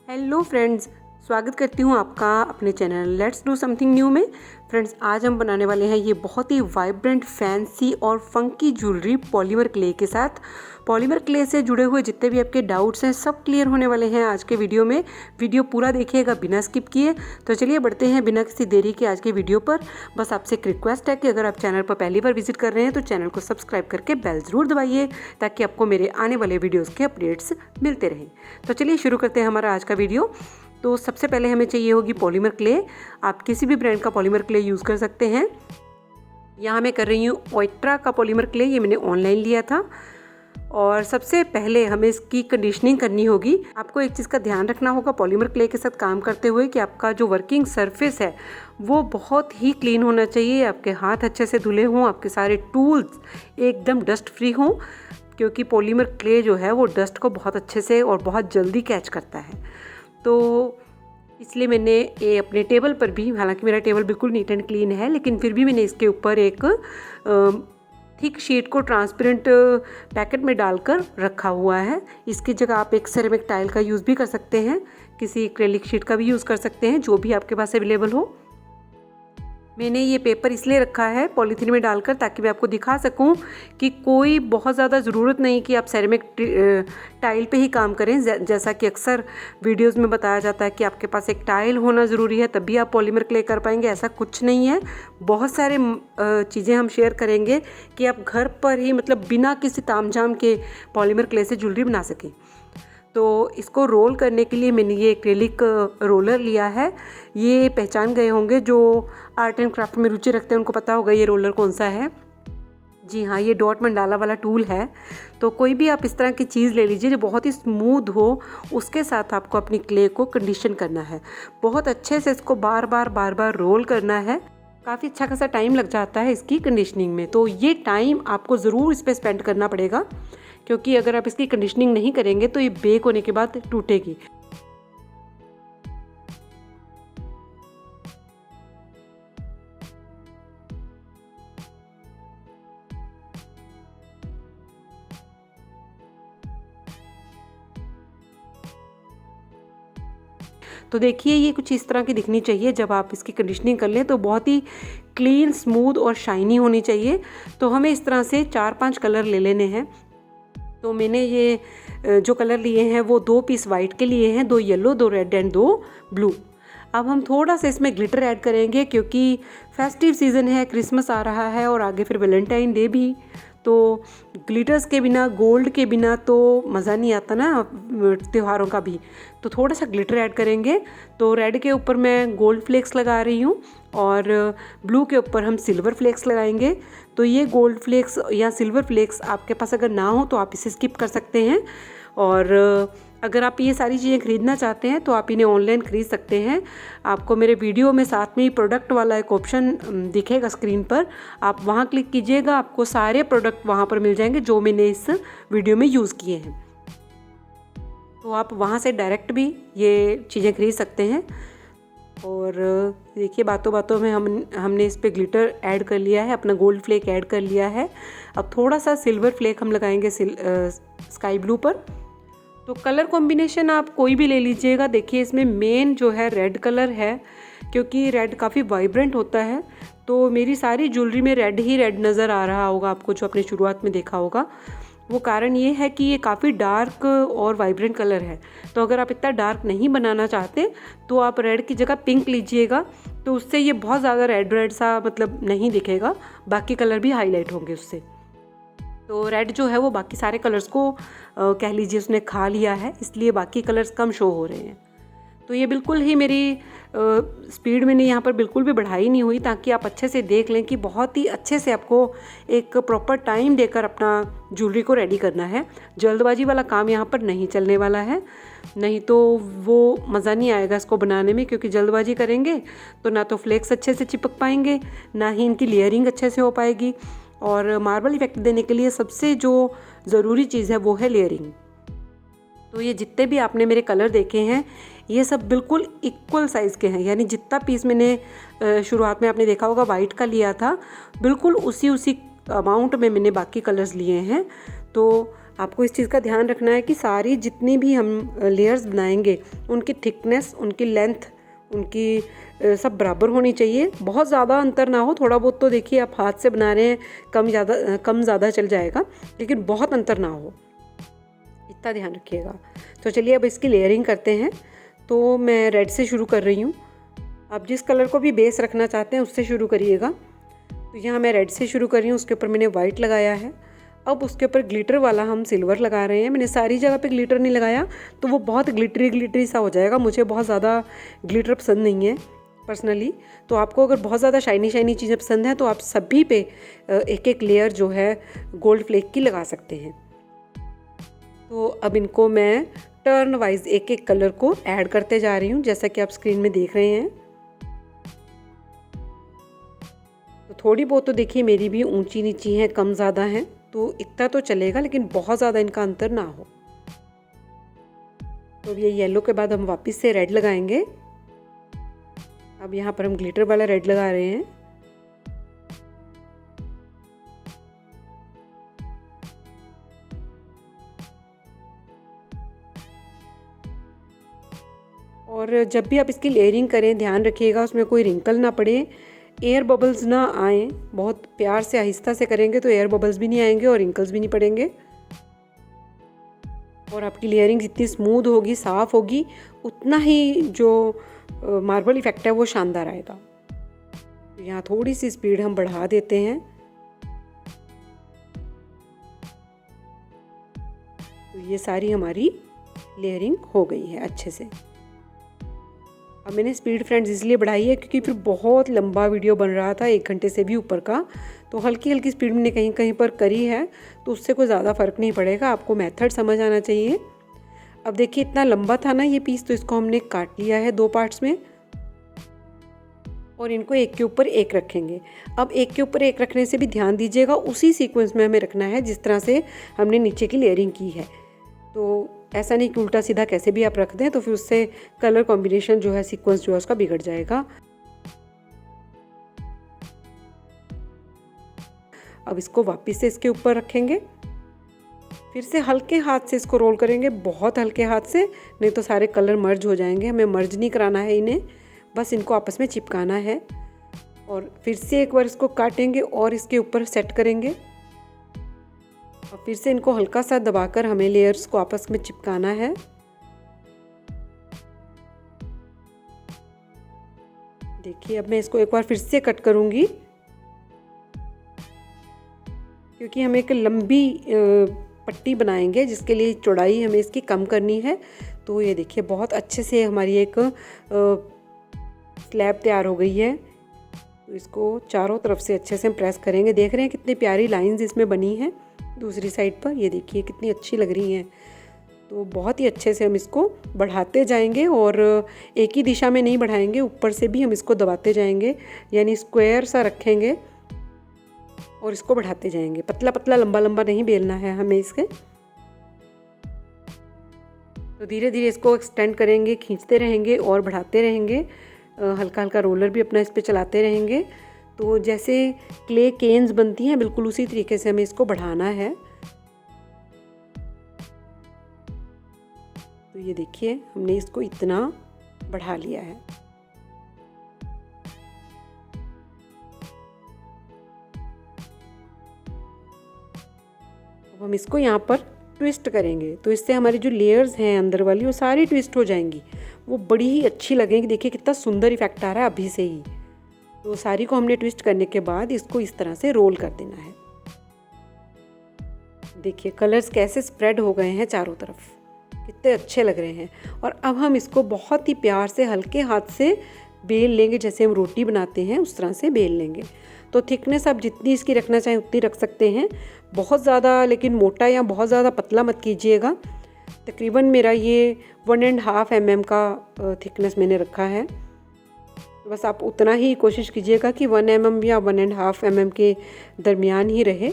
Hello friends, स्वागत करती हूँ आपका अपने channel let's do something new में। फ्रेंड्स, आज हम बनाने वाले हैं ये बहुत ही वाइब्रेंट, फैंसी और फंकी ज्वेलरी पॉलीमर क्ले के साथ। पॉलीमर क्ले से जुड़े हुए जितने भी आपके डाउट्स हैं सब क्लियर होने वाले हैं आज के वीडियो में। वीडियो पूरा देखिएगा बिना स्किप किए। तो चलिए बढ़ते हैं बिना किसी देरी के आज के वीडियो पर। बस आपसे एक रिक्वेस्ट है कि अगर आप चैनल पर पहली बार विजिट कर रहे हैं तो चैनल को सब्सक्राइब करके बेल ज़रूर दबाइए ताकि आपको मेरे आने वाले वीडियोज़ के अपडेट्स मिलते रहें। तो चलिए शुरू करते हैं हमारा आज का वीडियो। तो सबसे पहले हमें चाहिए होगी पॉलीमर क्ले। आप किसी भी ब्रांड का पॉलीमर क्ले यूज़ कर सकते हैं। यहाँ मैं कर रही हूँ ओइट्रा का पॉलीमर क्ले, ये मैंने ऑनलाइन लिया था। और सबसे पहले हमें इसकी कंडीशनिंग करनी होगी। आपको एक चीज़ का ध्यान रखना होगा पॉलीमर क्ले के साथ काम करते हुए कि आपका जो वर्किंग सरफेस है वो बहुत ही क्लीन होना चाहिए। आपके हाथ अच्छे से धुले हों, आपके सारे टूल्स एकदम डस्ट फ्री हों, क्योंकि पॉलीमर क्ले जो है वो डस्ट को बहुत अच्छे से और बहुत जल्दी कैच करता है। तो इसलिए मैंने ये अपने टेबल पर भी, हालांकि मेरा टेबल बिल्कुल नीट एंड क्लीन है, लेकिन फिर भी मैंने इसके ऊपर एक थिक शीट को ट्रांसपेरेंट पैकेट में डालकर रखा हुआ है। इसकी जगह आप एक सेरेमिक टाइल का यूज़ भी कर सकते हैं, किसी एक्रेलिक शीट का भी यूज़ कर सकते हैं, जो भी आपके पास अवेलेबल हो। मैंने ये पेपर इसलिए रखा है पॉलीथीन में डालकर ताकि मैं आपको दिखा सकूं कि कोई बहुत ज़्यादा ज़रूरत नहीं कि आप सेरेमिक टाइल पे ही काम करें। जैसा कि अक्सर वीडियोस में बताया जाता है कि आपके पास एक टाइल होना ज़रूरी है तभी आप पॉलीमर क्ले कर पाएंगे। ऐसा कुछ नहीं है। बहुत सारे चीज़ें हम शेयर करेंगे कि आप घर पर ही, मतलब बिना किसी तामझाम के, पॉलीमर क्ले से ज्वेलरी बना सकें। तो इसको रोल करने के लिए मैंने ये एक्रेलिक रोलर लिया है। ये पहचान गए होंगे, जो आर्ट एंड क्राफ्ट में रुचि रखते हैं उनको पता होगा ये रोलर कौन सा है। जी हाँ, ये डॉट मंडाला वाला टूल है। तो कोई भी आप इस तरह की चीज़ ले लीजिए जो बहुत ही स्मूथ हो, उसके साथ आपको अपनी क्ले को कंडीशन करना है। बहुत अच्छे से इसको बार बार रोल करना है। काफ़ी अच्छा खासा टाइम लग जाता है इसकी कंडीशनिंग में, तो ये टाइम आपको ज़रूर इस पर स्पेंड करना पड़ेगा, क्योंकि अगर आप इसकी कंडीशनिंग नहीं करेंगे तो ये बेक होने के बाद टूटेगी। तो देखिए ये कुछ इस तरह की दिखनी चाहिए। जब आप इसकी कंडीशनिंग कर लें तो बहुत ही क्लीन, स्मूथ और शाइनी होनी चाहिए। तो हमें इस तरह से 4-5 कलर ले लेने हैं। तो मैंने ये जो कलर लिए हैं वो 2 पीस वाइट के लिए हैं, 2 येलो, 2 रेड एंड 2 ब्लू। अब हम थोड़ा सा इसमें ग्लिटर ऐड करेंगे क्योंकि फेस्टिव सीज़न है, क्रिसमस आ रहा है और आगे फिर वैलेंटाइन डे भी। तो ग्लिटर्स के बिना, गोल्ड के बिना तो मज़ा नहीं आता ना त्योहारों का भी। तो थोड़ा सा ग्लिटर ऐड करेंगे। तो रेड के ऊपर मैं गोल्ड फ्लेक्स लगा रही हूँ और ब्लू के ऊपर हम सिल्वर फ्लेक्स लगाएंगे। तो ये गोल्ड फ्लेक्स या सिल्वर फ्लेक्स आपके पास अगर ना हो तो आप इसे स्किप कर सकते हैं। और अगर आप ये सारी चीज़ें ख़रीदना चाहते हैं तो आप इन्हें ऑनलाइन ख़रीद सकते हैं। आपको मेरे वीडियो में साथ में ही प्रोडक्ट वाला एक ऑप्शन दिखेगा स्क्रीन पर, आप वहाँ क्लिक कीजिएगा, आपको सारे प्रोडक्ट वहाँ पर मिल जाएंगे जो मैंने इस वीडियो में यूज़ किए हैं। तो आप वहाँ से डायरेक्ट भी ये चीज़ें खरीद सकते हैं। और देखिए बातों बातों में हमने इस पर ग्लिटर ऐड कर लिया है, अपना गोल्ड फ्लेक ऐड कर लिया है। अब थोड़ा सा सिल्वर फ्लेक हम लगाएंगे स्काई ब्लू पर। तो कलर कॉम्बिनेशन आप कोई भी ले लीजिएगा। देखिए इसमें मेन जो है रेड कलर है, क्योंकि रेड काफ़ी वाइब्रेंट होता है। तो मेरी सारी ज्वेलरी में रेड ही रेड नज़र आ रहा होगा आपको, जो आपने शुरुआत में देखा होगा। वो कारण ये है कि ये काफ़ी डार्क और वाइब्रेंट कलर है। तो अगर आप इतना डार्क नहीं बनाना चाहते तो आप रेड की जगह पिंक लीजिएगा। तो उससे ये बहुत ज़्यादा रेड रेड सा मतलब नहीं दिखेगा, बाकी कलर भी हाईलाइट होंगे उससे। तो रेड जो है वो बाकी सारे कलर्स को कह लीजिए उसने खा लिया है, इसलिए बाकी कलर्स कम शो हो रहे हैं। तो ये बिल्कुल ही मेरी स्पीड मैंने यहाँ पर बिल्कुल भी बढ़ाई नहीं हुई, ताकि आप अच्छे से देख लें कि बहुत ही अच्छे से आपको एक प्रॉपर टाइम देकर अपना ज्वेलरी को रेडी करना है। जल्दबाजी वाला काम यहाँ पर नहीं चलने वाला है, नहीं तो वो मज़ा नहीं आएगा इसको बनाने में। क्योंकि जल्दबाजी करेंगे तो ना तो फ्लेक्स अच्छे से चिपक पाएंगे, ना ही इनकी लेयरिंग अच्छे से हो पाएगी। और मार्बल इफेक्ट देने के लिए सबसे जो ज़रूरी चीज़ है वो है लेयरिंग। तो ये जितने भी आपने मेरे कलर देखे हैं ये सब बिल्कुल इक्वल साइज़ के हैं, यानी जितना पीस मैंने शुरुआत में आपने देखा होगा वाइट का लिया था, बिल्कुल उसी अमाउंट में मैंने बाकी कलर्स लिए हैं। तो आपको इस चीज़ का ध्यान रखना है कि सारी जितनी भी हम लेयर्स बनाएंगे उनकी थिकनेस, उनकी लेंथ, उनकी सब बराबर होनी चाहिए। बहुत ज़्यादा अंतर ना हो, थोड़ा बहुत तो देखिए आप हाथ से बना रहे हैं, कम ज़्यादा चल जाएगा, लेकिन बहुत अंतर ना हो, इतना ध्यान रखिएगा। तो चलिए अब इसकी लेयरिंग करते हैं। तो मैं रेड से शुरू कर रही हूँ। आप जिस कलर को भी बेस रखना चाहते हैं उससे शुरू करिएगा। तो यहाँ मैं रेड से शुरू कर रही हूँ, उसके ऊपर मैंने वाइट लगाया है। अब उसके ऊपर ग्लिटर वाला हम सिल्वर लगा रहे हैं। मैंने सारी जगह पे ग्लिटर नहीं लगाया तो वो बहुत ग्लिटरी सा हो जाएगा। मुझे बहुत ज़्यादा ग्लिटर पसंद नहीं है पर्सनली। तो आपको अगर बहुत ज़्यादा शाइनी चीज़ें पसंद हैं तो आप सभी पे एक एक लेयर जो है गोल्ड फ्लेक की लगा सकते हैं। तो अब इनको मैं टर्न वाइज एक एक कलर को ऐड करते जा रही हूँ, जैसा कि आप स्क्रीन में देख रहे हैं। तो थोड़ी बहुत तो देखिए मेरी भी ऊंची नीची हैं, कम ज़्यादा हैं, तो इतना तो चलेगा, लेकिन बहुत ज़्यादा इनका अंतर ना हो। तो अब ये येलो के बाद हम वापस से रेड लगाएंगे। अब यहाँ पर हम ग्लिटर वाला रेड लगा रहे हैं। और जब भी आप इसकी लेयरिंग करें ध्यान रखिएगा उसमें कोई रिंकल ना पड़े, एयर बबल्स ना आए। बहुत प्यार से आहिस्ता से करेंगे तो एयर बबल्स भी नहीं आएंगे और रिंकल्स भी नहीं पड़ेंगे। और आपकी लेयरिंग जितनी स्मूथ होगी, साफ़ होगी, उतना ही जो मार्बल इफ़ेक्ट है वो शानदार आएगा। तो यहाँ थोड़ी सी स्पीड हम बढ़ा देते हैं। तो ये सारी हमारी लेयरिंग हो गई है अच्छे से। अब मैंने स्पीड फ्रेंड्स इसलिए बढ़ाई है क्योंकि फिर बहुत लंबा वीडियो बन रहा था, 1 घंटे से भी ऊपर का। तो हल्की स्पीड मैंने कहीं कहीं पर करी है, तो उससे कोई ज़्यादा फ़र्क नहीं पड़ेगा। आपको मेथड समझ आना चाहिए। अब देखिए इतना लंबा था ना ये पीस, तो इसको हमने काट लिया है 2 पार्ट्स में और इनको एक के ऊपर एक रखेंगे। अब एक के ऊपर एक रखने से भी ध्यान दीजिएगा, उसी सीक्वेंस में हमें रखना है जिस तरह से हमने नीचे की लेयरिंग की है। तो ऐसा नहीं कि उल्टा सीधा कैसे भी आप रख दें, तो फिर उससे कलर कॉम्बिनेशन जो है, सीक्वेंस जो है उसका बिगड़ जाएगा। अब इसको वापस से इसके ऊपर रखेंगे, फिर से हल्के हाथ से इसको रोल करेंगे, बहुत हल्के हाथ से, नहीं तो सारे कलर मर्ज हो जाएंगे। हमें मर्ज नहीं कराना है इन्हें, बस इनको आपस में चिपकाना है। और फिर से एक बार इसको काटेंगे और इसके ऊपर सेट करेंगे और फिर से इनको हल्का सा दबाकर हमें लेयर्स को आपस में चिपकाना है। देखिए अब मैं इसको एक बार फिर से कट करूंगी क्योंकि हम एक लंबी पट्टी बनाएंगे जिसके लिए चौड़ाई हमें इसकी कम करनी है। तो ये देखिए बहुत अच्छे से हमारी एक स्लैब तैयार हो गई है। तो इसको चारों तरफ से अच्छे से हम प्रेस करेंगे। देख रहे हैं कितनी प्यारी लाइंस इसमें बनी हैं दूसरी साइड पर, ये देखिए कितनी अच्छी लग रही हैं। तो बहुत ही अच्छे से हम इसको बढ़ाते जाएंगे और एक ही दिशा में नहीं बढ़ाएंगे, ऊपर से भी हम इसको दबाते जाएंगे, यानी स्क्वायर सा रखेंगे और इसको बढ़ाते जाएंगे। पतला पतला लंबा लंबा नहीं बेलना है हमें इसके। तो धीरे धीरे इसको एक्सटेंड करेंगे, खींचते रहेंगे और बढ़ाते रहेंगे। हल्का हल्का रोलर भी अपना इस पर चलाते रहेंगे। तो जैसे क्ले केन्स बनती हैं बिल्कुल उसी तरीके से हमें इसको बढ़ाना है। तो ये देखिए हमने इसको इतना बढ़ा लिया है। अब हम इसको यहाँ पर ट्विस्ट करेंगे, तो इससे हमारी जो लेयर्स हैं अंदर वाली वो सारी ट्विस्ट हो जाएंगी, वो बड़ी ही अच्छी लगेंगी। देखिए कितना सुंदर इफेक्ट आ रहा है अभी से ही। तो सारी को हमने ट्विस्ट करने के बाद इसको इस तरह से रोल कर देना है। देखिए कलर्स कैसे स्प्रेड हो गए हैं चारों तरफ, कितने अच्छे लग रहे हैं। और अब हम इसको बहुत ही प्यार से हल्के हाथ से बेल लेंगे, जैसे हम रोटी बनाते हैं उस तरह से बेल लेंगे। तो थिकनेस आप जितनी इसकी रखना चाहें उतनी रख सकते हैं, बहुत ज़्यादा लेकिन मोटा या बहुत ज़्यादा पतला मत कीजिएगा। तकरीबन मेरा ये 1.5 mm का थिकनेस मैंने रखा है। तो बस आप उतना ही कोशिश कीजिएगा कि 1 mm या 1.5 mm के दरमियान ही रहे।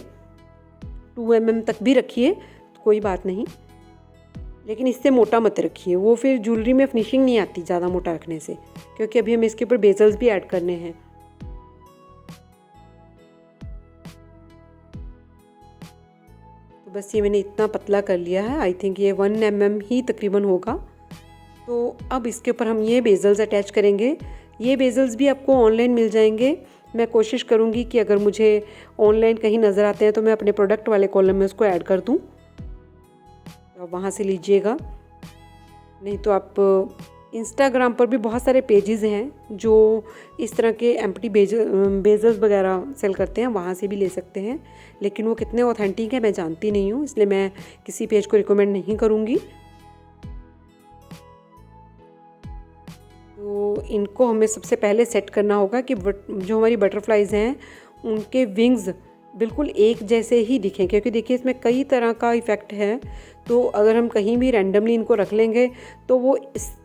2 mm तक भी रखिए तो कोई बात नहीं, लेकिन इससे मोटा मत रखिए, वो फिर ज्वेलरी में फिनिशिंग नहीं आती ज़्यादा मोटा रखने से, क्योंकि अभी हम इसके ऊपर बेजल्स भी ऐड करने हैं। तो तो बस ये मैंने इतना पतला कर लिया है, आई थिंक ये 1 mm ही तकरीबन होगा। तो अब इसके ऊपर हम ये बेजल्स अटैच करेंगे। ये बेजल्स भी आपको ऑनलाइन मिल जाएंगे। मैं कोशिश करूँगी कि अगर मुझे ऑनलाइन कहीं नज़र आते हैं तो मैं अपने प्रोडक्ट वाले कॉलम में उसको ऐड कर दूँ, तो वहाँ से लीजिएगा। नहीं तो आप इंस्टाग्राम पर भी बहुत सारे पेजेस हैं जो इस तरह के एम्प्टी बेजल्स वगैरह सेल करते हैं, वहाँ से भी ले सकते हैं। लेकिन वो कितने ऑथेंटिक है मैं जानती नहीं हूँ, इसलिए मैं किसी पेज को रिकमेंड नहीं करूँगी। तो इनको हमें सबसे पहले सेट करना होगा कि जो हमारी बटरफ्लाइज हैं उनके विंग्स बिल्कुल एक जैसे ही दिखें, क्योंकि देखिए इसमें कई तरह का इफ़ेक्ट है। तो अगर हम कहीं भी रैंडमली इनको रख लेंगे तो वो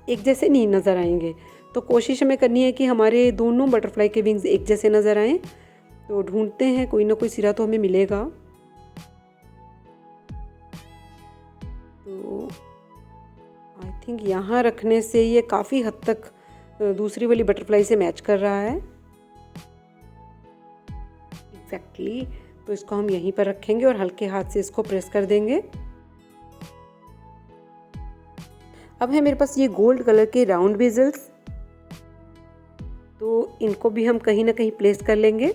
एक जैसे नहीं नज़र आएंगे। तो कोशिश हमें करनी है कि हमारे दोनों बटरफ्लाई के विंग्स एक जैसे नज़र आएँ। तो ढूंढते हैं, कोई ना कोई सिरा तो हमें मिलेगा। तो आई थिंक यहाँ रखने से ये काफ़ी हद तक दूसरी वाली बटरफ्लाई से मैच कर रहा है एग्जैक्टली। तो इसको हम यहीं पर रखेंगे और हल्के हाथ से इसको प्रेस कर देंगे। अब है मेरे पास ये गोल्ड कलर के राउंड बेजल्स, तो इनको भी हम कहीं ना कहीं प्लेस कर लेंगे।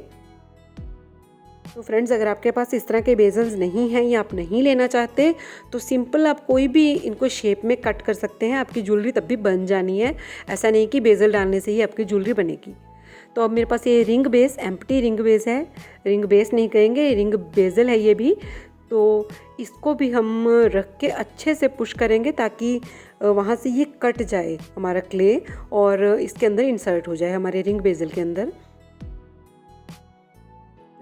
तो फ्रेंड्स, अगर आपके पास इस तरह के बेजल्स नहीं हैं या आप नहीं लेना चाहते तो सिंपल आप कोई भी इनको शेप में कट कर सकते हैं, आपकी ज्वेलरी तब भी बन जानी है। ऐसा नहीं कि बेजल डालने से ही आपकी ज्वेलरी बनेगी। तो अब मेरे पास ये ring base, empty ring base है, रिंग बेस नहीं कहेंगे, रिंग बेजल है ये भी। तो इसको भी हम रख के अच्छे से पुश करेंगे ताकि वहाँ से ये कट जाए हमारा क्ले और इसके अंदर इंसर्ट हो जाए हमारे रिंग बेजल के अंदर।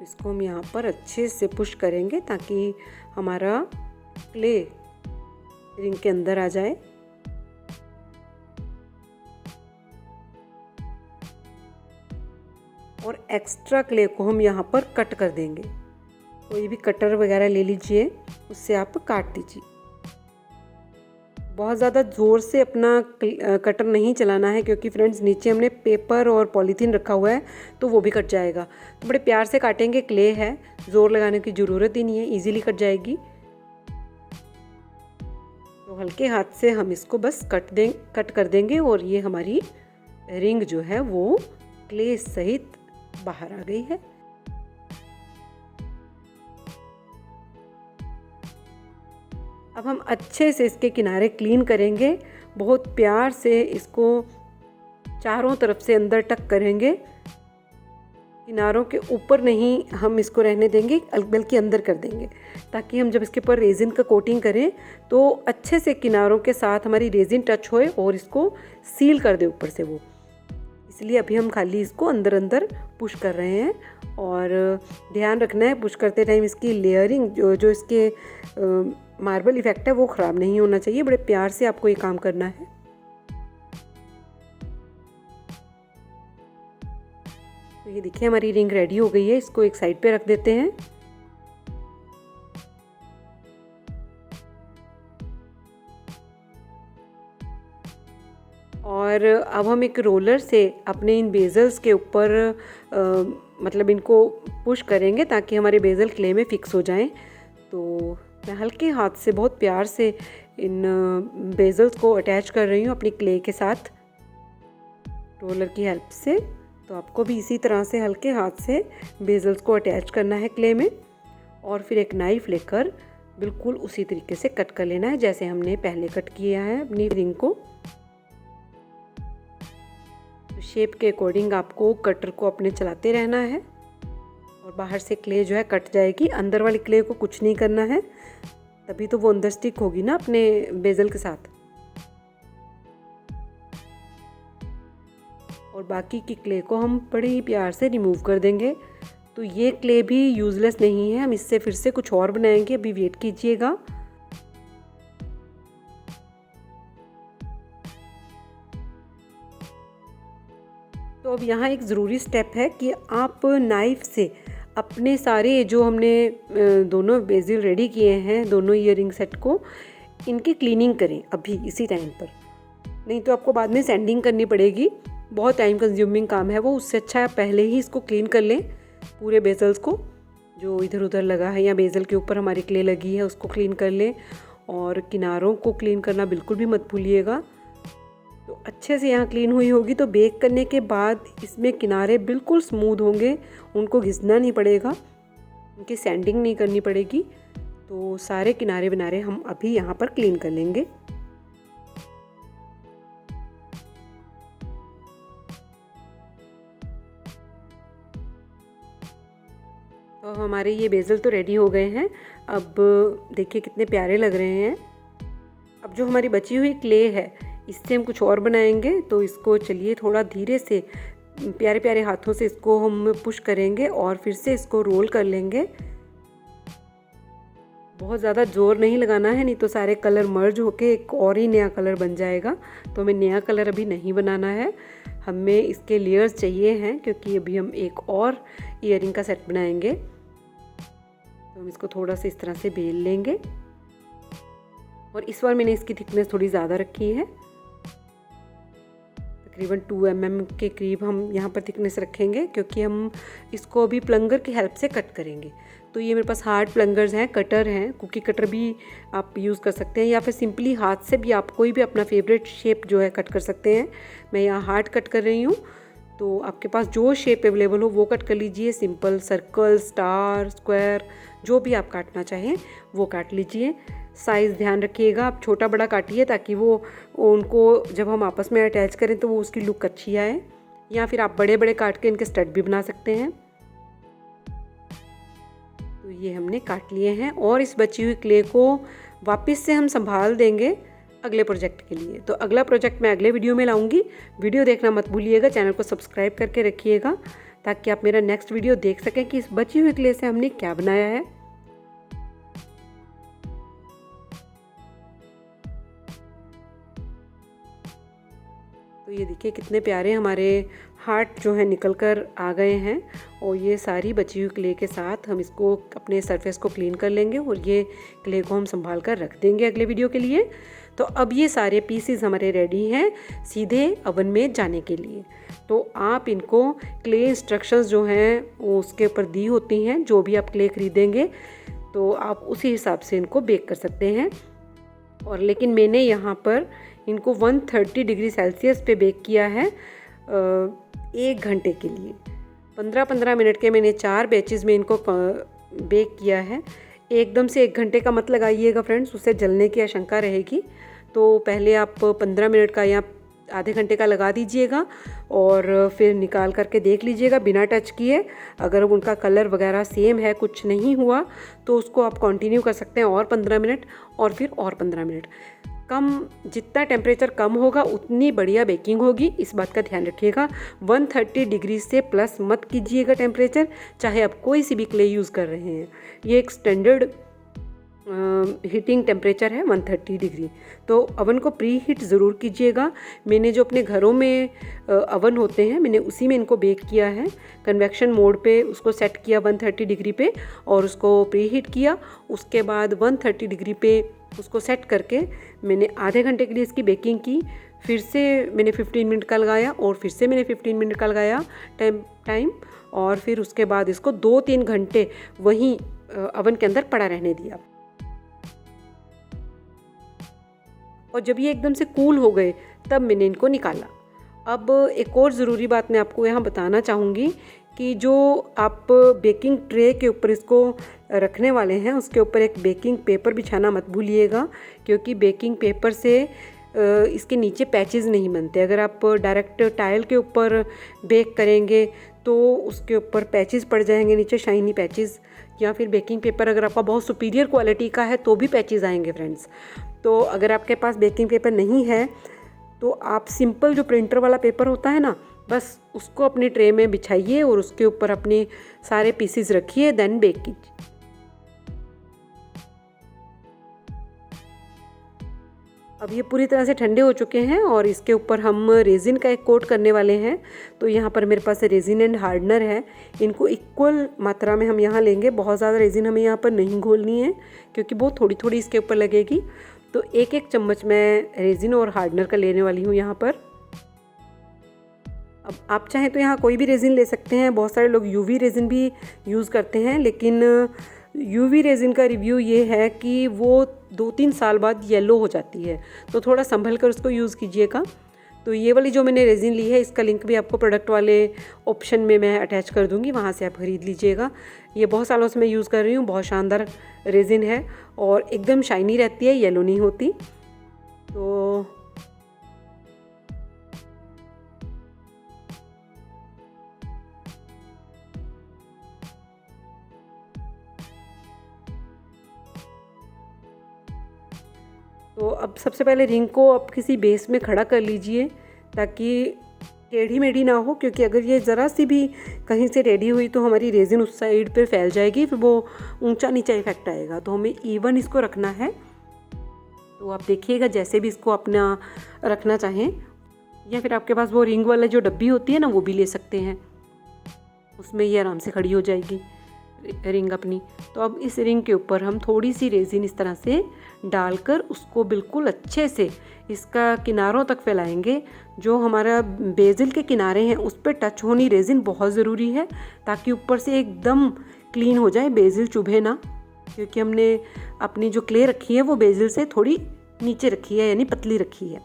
इसको हम यहाँ पर अच्छे से पुश करेंगे ताकि हमारा क्ले रिंग के अंदर आ जाए। और एक्स्ट्रा क्ले को हम यहाँ पर कट कर देंगे। कोई भी कटर वगैरह ले लीजिए, उससे आप काट दीजिए। बहुत ज़्यादा ज़ोर से अपना कटर नहीं चलाना है, क्योंकि फ्रेंड्स नीचे हमने पेपर और पॉलीथीन रखा हुआ है तो वो भी कट जाएगा। तो बड़े प्यार से काटेंगे, क्ले है, ज़ोर लगाने की ज़रूरत ही नहीं है, इजीली कट जाएगी। तो हल्के हाथ से हम इसको बस कट कर देंगे और ये हमारी रिंग जो है वो क्ले सहित बाहर आ गई है। अब हम अच्छे से इसके किनारे क्लीन करेंगे, बहुत प्यार से इसको चारों तरफ से अंदर टक करेंगे। किनारों के ऊपर नहीं हम इसको रहने देंगे, बल्कि अंदर कर देंगे, ताकि हम जब इसके ऊपर रेजिन का कोटिंग करें तो अच्छे से किनारों के साथ हमारी रेजिन टच होए और इसको सील कर दे ऊपर से वो। इसलिए अभी हम खाली इसको अंदर अंदर पुश कर रहे हैं। और ध्यान रखना है पुश करते टाइम इसकी लेयरिंग जो इसके मार्बल इफेक्ट है वो ख़राब नहीं होना चाहिए। बड़े प्यार से आपको ये काम करना है। तो ये देखिए हमारी रिंग रेडी हो गई है, इसको एक साइड पे रख देते हैं। और अब हम एक रोलर से अपने इन बेजल्स के ऊपर मतलब इनको पुश करेंगे ताकि हमारे बेजल क्ले में फिक्स हो जाएं। तो मैं हल्के हाथ से बहुत प्यार से इन बेजल्स को अटैच कर रही हूँ अपनी क्ले के साथ रोलर की हेल्प से। तो आपको भी इसी तरह से हल्के हाथ से बेजल्स को अटैच करना है क्ले में, और फिर एक नाइफ़ लेकर बिल्कुल उसी तरीके से कट कर लेना है जैसे हमने पहले कट किया है अपनी रिंग को। तो शेप के अकॉर्डिंग आपको कटर को अपने चलाते रहना है और बाहर से क्ले जो है कट जाएगी। अंदर वाली क्ले को कुछ नहीं करना है, तभी तो वो अंदर स्टिक होगी ना अपने बेजल के साथ। और बाकी की क्ले को हम बड़े ही प्यार से रिमूव कर देंगे। तो ये क्ले भी यूज़लेस नहीं है, हम इससे फिर से कुछ और बनाएंगे, अभी वेट कीजिएगा। तो अब यहाँ एक ज़रूरी स्टेप है कि आप नाइफ़ से अपने सारे जो हमने दोनों बेजल रेडी किए हैं, दोनों ईयरिंग सेट को, इनकी क्लीनिंग करें अभी इसी टाइम पर, नहीं तो आपको बाद में सैंडिंग करनी पड़ेगी, बहुत टाइम कंज्यूमिंग काम है वो। उससे अच्छा है पहले ही इसको क्लीन कर लें पूरे बेजल्स को, जो इधर उधर लगा है या बेज़ल के ऊपर हमारी क्ले लगी है उसको क्लीन कर लें, और किनारों को क्लीन करना बिल्कुल भी मत भूलिएगा। तो अच्छे से यहाँ क्लीन हुई होगी तो बेक करने के बाद इसमें किनारे बिल्कुल स्मूथ होंगे, उनको घिसना नहीं पड़ेगा, उनकी सैंडिंग नहीं करनी पड़ेगी। तो सारे किनारे बिनारे हम अभी यहाँ पर क्लीन कर लेंगे। तो हमारे ये बेज़ल तो रेडी हो गए हैं। अब देखिए कितने प्यारे लग रहे हैं। अब जो हमारी बची हुई क्ले है इससे हम कुछ और बनाएंगे। तो इसको चलिए थोड़ा धीरे से प्यारे प्यारे हाथों से इसको हम पुश करेंगे और फिर से इसको रोल कर लेंगे। बहुत ज़्यादा ज़ोर नहीं लगाना है, नहीं तो सारे कलर मर्ज होके एक और ही नया कलर बन जाएगा। तो हमें नया कलर अभी नहीं बनाना है, हमें इसके लेयर्स चाहिए हैं क्योंकि अभी हम एक और ईयरिंग का सेट बनाएंगे। तो हम इसको थोड़ा सा इस तरह से बेल लेंगे और इस बार मैंने इसकी थिकनेस थोड़ी ज़्यादा रखी है, तकरीबन 2 mm के करीब हम यहाँ पर थिकनेस रखेंगे क्योंकि हम इसको अभी प्लंगर की हेल्प से कट करेंगे। तो ये मेरे पास हार्ड प्लंगर्स हैं, कटर हैं, कुकी कटर भी आप यूज़ कर सकते हैं या फिर सिंपली हाथ से भी आप कोई भी अपना फेवरेट शेप जो है कट कर सकते हैं। मैं यहाँ हार्ड कट कर रही हूँ, तो आपके पास जो शेप अवेलेबल हो वो कट कर लीजिए। सिंपल सर्कल, स्टार, स्क्वायर, जो भी आप काटना चाहें वो काट लीजिए। साइज़ ध्यान रखिएगा, आप छोटा बड़ा काटिए ताकि वो उनको जब हम आपस में अटैच करें तो वो उसकी लुक अच्छी आए। या फिर आप बड़े बड़े काट के इनके स्टड भी बना सकते हैं। तो ये हमने काट लिए हैं और इस बची हुई क्ले को वापस से हम संभाल देंगे अगले प्रोजेक्ट के लिए। तो अगला प्रोजेक्ट मैं अगले वीडियो में लाऊंगी। वीडियो देखना मत भूलिएगा, चैनल को सब्सक्राइब करके रखिएगा ताकि आप मेरा नेक्स्ट वीडियो देख सकें कि इस बची हुई क्ले से हमने क्या बनाया है। तो ये देखिए कितने प्यारे हमारे हार्ट जो है निकल कर आ गए हैं। और ये सारी बची हुई क्ले के साथ हम इसको अपने सरफेस को क्लीन कर लेंगे और ये क्ले को हम संभाल कर रख देंगे अगले वीडियो के लिए। तो अब ये सारे पीसीज हमारे रेडी हैं सीधे ओवन में जाने के लिए। तो आप इनको क्ले इंस्ट्रक्शंस जो हैं वो उसके ऊपर दी होती हैं, जो भी आप क्ले खरीदेंगे तो आप उसी हिसाब से इनको बेक कर सकते हैं। और लेकिन मैंने यहाँ पर इनको 130 डिग्री सेल्सियस पे बेक किया है 1 घंटे के लिए। 15-15 मिनट के मैंने 4 बैचेस में इनको बेक किया है। एकदम से 1 घंटे का मत लगाइएगा फ्रेंड्स, उससे जलने की आशंका रहेगी। तो पहले आप 15 मिनट का या आधे घंटे का लगा दीजिएगा और फिर निकाल करके देख लीजिएगा बिना टच किए। अगर उनका कलर वगैरह सेम है, कुछ नहीं हुआ, तो उसको आप कंटिन्यू कर सकते हैं और 15 मिनट और फिर और 15 मिनट। कम जितना टेम्परेचर कम होगा उतनी बढ़िया बेकिंग होगी, इस बात का ध्यान रखिएगा। 130 डिग्री से प्लस मत कीजिएगा टेम्परेचर, चाहे आप कोई सी भी क्ले यूज़ कर रहे हैं। ये एक स्टैंडर्ड हीटिंग टेम्परेचर है 130 डिग्री। तो अवन को प्री हीट ज़रूर कीजिएगा। मैंने जो अपने घरों में अवन होते हैं मैंने उसी में इनको बेक किया है। कन्वेक्शन मोड पे उसको सेट किया 130 डिग्री पे और उसको प्री हीट किया। उसके बाद 130 डिग्री पे उसको सेट करके मैंने आधे घंटे के लिए इसकी बेकिंग की। फिर से मैंने 15 मिनट का लगाया और फिर से मैंने 15 मिनट का लगाया टाइम और फिर उसके बाद इसको 2-3 घंटे वहीं अवन के अंदर पड़ा रहने दिया। और जब ये एकदम से कूल हो गए तब मैंने इनको निकाला। अब एक और ज़रूरी बात मैं आपको यहाँ बताना चाहूँगी कि जो आप बेकिंग ट्रे के ऊपर इसको रखने वाले हैं उसके ऊपर एक बेकिंग पेपर बिछाना मत भूलिएगा, क्योंकि बेकिंग पेपर से इसके नीचे पैचेस नहीं बनते। अगर आप डायरेक्ट टाइल के ऊपर बेक करेंगे तो उसके ऊपर पैचेस पड़ जाएंगे नीचे, शाइनी पैचेस। या फिर बेकिंग पेपर अगर आपका बहुत सुपीरियर क्वालिटी का है तो भी पैचेस आएंगे फ्रेंड्स। तो अगर आपके पास बेकिंग पेपर नहीं है तो आप सिंपल जो प्रिंटर वाला पेपर होता है ना, बस उसको अपनी ट्रे में बिछाइए और उसके ऊपर अपने सारे पीसेस रखिए, देन बेक कीजिए। अब ये पूरी तरह से ठंडे हो चुके हैं और इसके ऊपर हम रेजिन का एक कोट करने वाले हैं। तो यहाँ पर मेरे पास रेजिन एंड हार्डनर है, इनको इक्वल मात्रा में हम यहाँ लेंगे। बहुत ज़्यादा रेजिन हमें यहाँ पर नहीं घोलनी है क्योंकि बहुत थोड़ी थोड़ी इसके ऊपर लगेगी। तो 1-1 चम्मच मैं रेजिन और हार्डनर का लेने वाली हूँ यहाँ पर। अब आप चाहें तो यहाँ कोई भी रेज़िन ले सकते हैं, बहुत सारे लोग यूवी रेज़िन भी यूज़ करते हैं, लेकिन यूवी रेज़िन का रिव्यू ये है कि वो 2-3 साल बाद येलो हो जाती है, तो थोड़ा संभल कर उसको यूज़ कीजिएगा। तो ये वाली जो मैंने रेज़िन ली है, इसका लिंक भी आपको प्रोडक्ट वाले ऑप्शन में मैं अटैच कर दूँगी, वहाँ से आप ख़रीद लीजिएगा। ये बहुत सालों से मैं यूज़ कर रही हूँ, बहुत शानदार रेज़िन है और एकदम शाइनी रहती है, येलो नहीं होती। तो अब सबसे पहले रिंग को आप किसी बेस में खड़ा कर लीजिए ताकि टेढ़ी मेढ़ी ना हो, क्योंकि अगर ये ज़रा सी भी कहीं से टेढ़ी हुई तो हमारी रेज़िन उस साइड पे फैल जाएगी, फिर वो ऊंचा नीचा इफेक्ट आएगा। तो हमें इवन इसको रखना है। तो आप देखिएगा जैसे भी इसको अपना रखना चाहें, या फिर आपके पास वो रिंग वाला जो डब्बी होती है ना, वो भी ले सकते हैं, उसमें ये आराम से खड़ी हो जाएगी रिंग अपनी। तो अब इस रिंग के ऊपर हम थोड़ी सी रेज़िन इस तरह से डालकर उसको बिल्कुल अच्छे से इसका किनारों तक फैलाएंगे। जो हमारा बेज़ल के किनारे हैं उस पर टच होनी रेज़िन बहुत ज़रूरी है, ताकि ऊपर से एकदम क्लीन हो जाए, बेज़ल चुभे ना, क्योंकि हमने अपनी जो क्ले रखी है वो बेज़ल से थोड़ी नीचे रखी है, यानी पतली रखी है।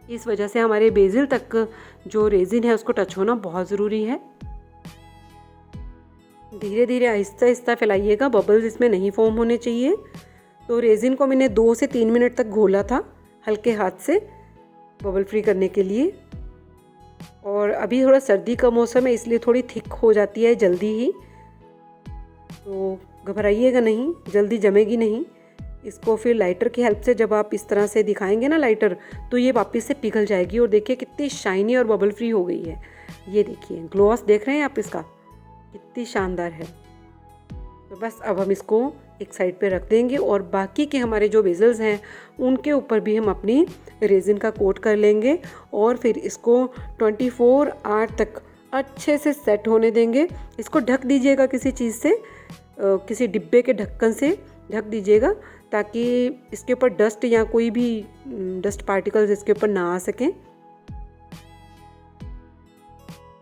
इस वजह से हमारे बेज़ल तक जो रेज़िन है उसको टच होना बहुत ज़रूरी है। धीरे धीरे आहिस्ता आहिस्ता फैलाइएगा, बबल्स इसमें नहीं फॉर्म होने चाहिए। तो रेज़िन को मैंने 2 से 3 मिनट तक घोला था हल्के हाथ से बबल फ्री करने के लिए। और अभी थोड़ा सर्दी का मौसम है, इसलिए थोड़ी थिक हो जाती है जल्दी ही, तो घबराइएगा नहीं, जल्दी जमेगी नहीं। इसको फिर लाइटर की हेल्प से जब आप इस तरह से दिखाएंगे ना लाइटर, तो ये वापस से पिघल जाएगी। और देखिए कितनी शाइनी और बबल फ्री हो गई है। ये देखिए ग्लॉस देख रहे हैं आप इसका, कितनी शानदार है। तो बस अब हम इसको एक साइड पे रख देंगे और बाकी के हमारे जो बेजल्स हैं उनके ऊपर भी हम अपनी रेज़िन का कोट कर लेंगे और फिर इसको 24 आवर तक अच्छे से सेट होने देंगे। इसको ढक दीजिएगा किसी चीज़ से, किसी डिब्बे के ढक्कन से ढक दीजिएगा, ताकि इसके ऊपर डस्ट या कोई भी डस्ट पार्टिकल्स इसके ऊपर ना आ सकें।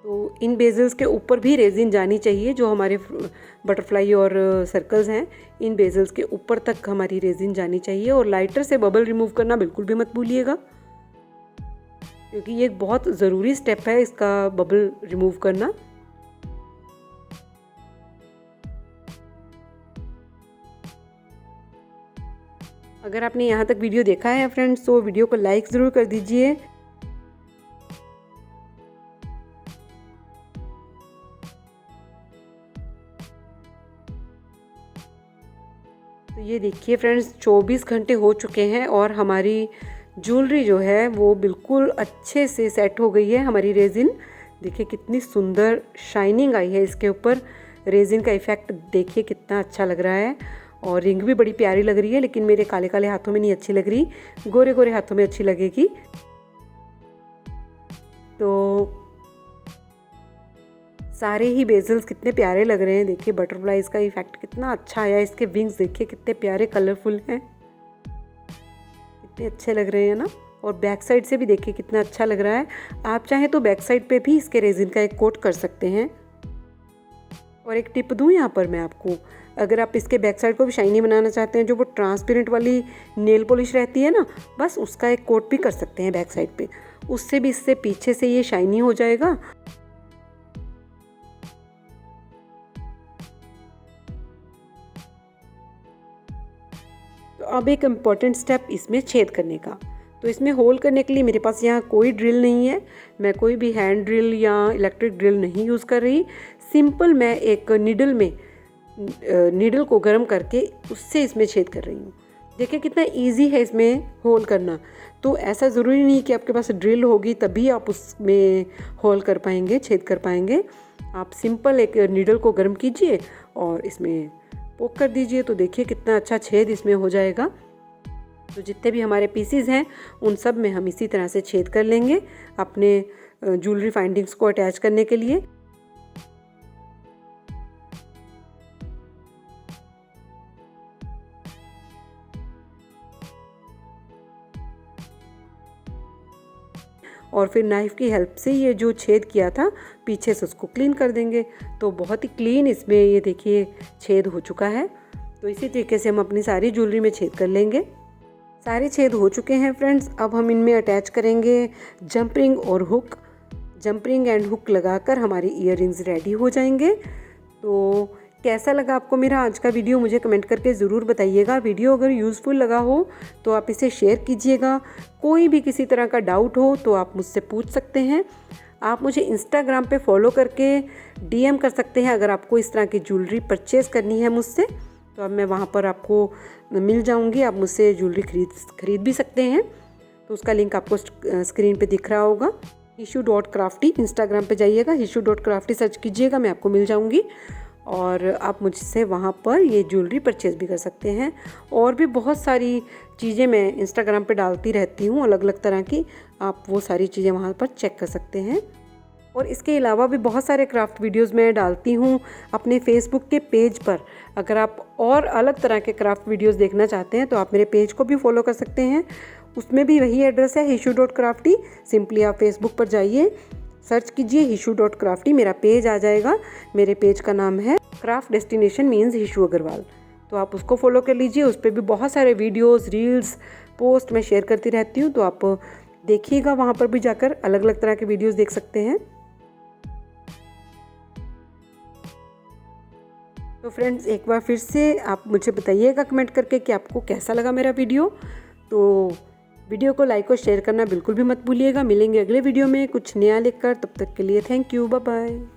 तो इन बेजल्स के ऊपर भी रेज़िन जानी चाहिए, जो हमारे बटरफ्लाई और सर्कल्स हैं, इन बेजल्स के ऊपर तक हमारी रेज़िन जानी चाहिए। और लाइटर से बबल रिमूव करना बिल्कुल भी मत भूलिएगा, क्योंकि ये एक बहुत ज़रूरी स्टेप है इसका, बबल रिमूव करना। अगर आपने यहाँ तक वीडियो देखा है फ्रेंड्स, तो वीडियो को लाइक ज़रूर कर दीजिए। तो ये देखिए फ्रेंड्स, 24 घंटे हो चुके हैं और हमारी ज्वेलरी जो है वो बिल्कुल अच्छे से सेट हो गई है। हमारी रेज़िन देखिए कितनी सुंदर शाइनिंग आई है इसके ऊपर। रेज़िन का इफ़ेक्ट देखिए कितना अच्छा लग रहा है, और रिंग भी बड़ी प्यारी लग रही है, लेकिन मेरे काले काले हाथों में नहीं अच्छी लग रही, गोरे गोरे हाथों में अच्छी लगेगी। तो सारे ही बेजल्स कितने प्यारे लग रहे हैं। देखिए बटरफ्लाइज का इफेक्ट कितना अच्छा आया, इसके विंग्स देखिए कितने प्यारे कलरफुल हैं, कितने अच्छे लग रहे हैं ना। और बैक साइड से भी देखिए कितना अच्छा लग रहा है। आप चाहें तो बैक साइड पे भी इसके रेजिन का एक कोट कर सकते हैं। और एक टिप दूं यहाँ पर मैं आपको, अगर आप इसके बैक साइड को भी शाइनी बनाना चाहते हैं, जो वो ट्रांसपेरेंट वाली नेल पॉलिश रहती है ना, बस उसका एक कोट भी कर सकते हैं बैक साइड पे, उससे भी इससे पीछे से ये शाइनी हो जाएगा। तो अब एक इम्पॉर्टेंट स्टेप इसमें छेद करने का। तो इसमें होल करने के लिए मेरे पास यहाँ कोई ड्रिल नहीं है, मैं कोई भी हैंड ड्रिल या इलेक्ट्रिक ड्रिल नहीं यूज़ कर रही। सिंपल मैं एक नीडल में नीडल को गर्म करके उससे इसमें छेद कर रही हूँ। देखिए कितना इजी है इसमें होल करना। तो ऐसा ज़रूरी नहीं कि आपके पास ड्रिल होगी तभी आप उसमें होल कर पाएंगे, छेद कर पाएंगे। आप सिंपल एक नीडल को गर्म कीजिए और इसमें पोक कर दीजिए, तो देखिए कितना अच्छा छेद इसमें हो जाएगा। तो जितने भी हमारे पीसीज हैं उन सब में हम इसी तरह से छेद कर लेंगे अपने ज्वेलरी फाइंडिंग्स को अटैच करने के लिए। और फिर नाइफ़ की हेल्प से ये जो छेद किया था पीछे से उसको क्लीन कर देंगे। तो बहुत ही क्लीन इसमें ये देखिए छेद हो चुका है। तो इसी तरीके से हम अपनी सारी ज्वेलरी में छेद कर लेंगे। सारे छेद हो चुके हैं फ्रेंड्स। अब हम इनमें अटैच करेंगे जंप रिंग और hook. Jump ring and hook लगाकर हमारी ईयररिंग्स रेडी हो जाएंगे। तो कैसा लगा आपको मेरा आज का वीडियो मुझे कमेंट करके ज़रूर बताइएगा। वीडियो अगर यूज़फुल लगा हो तो आप इसे शेयर कीजिएगा। कोई भी किसी तरह का डाउट हो तो आप मुझसे पूछ सकते हैं। आप मुझे इंस्टाग्राम पे फॉलो करके DM कर सकते हैं अगर आपको इस तरह की ज्वेलरी परचेज़ करनी है मुझसे। तो अब मैं वहाँ पर आपको मिल जाऊँगी, आप मुझसे ज्वेलरी खरीद भी सकते हैं। तो उसका लिंक आपको स्क्रीन पे दिख रहा होगा। hishu.crafty इंस्टाग्राम पे जाइएगा, hishu.crafty सर्च कीजिएगा, मैं आपको मिल जाऊँगी और आप मुझसे वहाँ पर ये ज्वेलरी परचेज़ भी कर सकते हैं। और भी बहुत सारी चीज़ें मैं इंस्टाग्राम पे डालती रहती हूँ अलग अलग तरह की, आप वो सारी चीज़ें वहाँ पर चेक कर सकते हैं। और इसके अलावा भी बहुत सारे क्राफ्ट वीडियोस मैं डालती हूँ अपने फेसबुक के पेज पर। अगर आप और अलग तरह के क्राफ्ट वीडियोस देखना चाहते हैं तो आप मेरे पेज को भी फॉलो कर सकते हैं। उसमें भी वही एड्रेस है hishu.crafty। सिंपली आप फेसबुक पर जाइए, सर्च कीजिए hishu.crafty, मेरा पेज आ जाएगा। मेरे पेज का नाम है क्राफ्ट डेस्टिनेशन मीन्स हिशू अग्रवाल। तो आप उसको फॉलो कर लीजिए। उस पर भी बहुत सारे वीडियोस, रील्स, पोस्ट मैं शेयर करती रहती हूँ। तो आप देखिएगा, वहाँ पर भी जाकर अलग अलग तरह के वीडियोस देख सकते हैं। तो फ्रेंड्स एक बार फिर से आप मुझे बताइएगा कमेंट करके कि आपको कैसा लगा मेरा वीडियो। तो वीडियो को लाइक और शेयर करना बिल्कुल भी मत भूलिएगा। मिलेंगे अगले वीडियो में कुछ नया लेकर, तब तक के लिए थैंक यू, बाय बाय।